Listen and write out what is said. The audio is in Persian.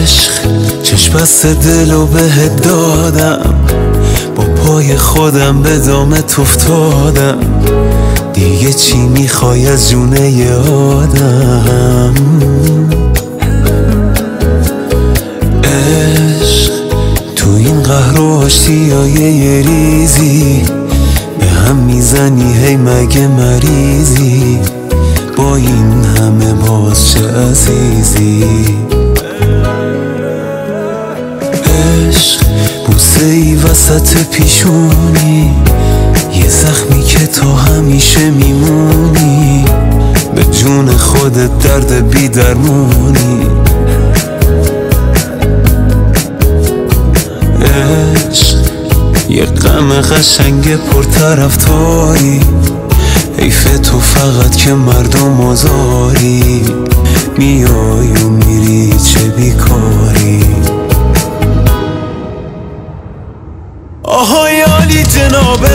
عشق چشم بسته دلو بهت دادم، با پای خودم به دامت افتادم، دیگه چی میخوای از جونه ی آدم؟ عشق تو این قهر و آشتیای یه ریزی به هم میزنی، هی مگه مریضی؟ با این همه باز چه عزیزی؟ عشق بوسه ای وسط پیشونی، یه زخمی که تو همیشه میمونی، به جون خودت درد بی درمونی. عشق یه غم قشنگ پرطرفداری، حیف تو فقط که مردم آزاری، میای و میری چه بیکاری. آهای عالی جناب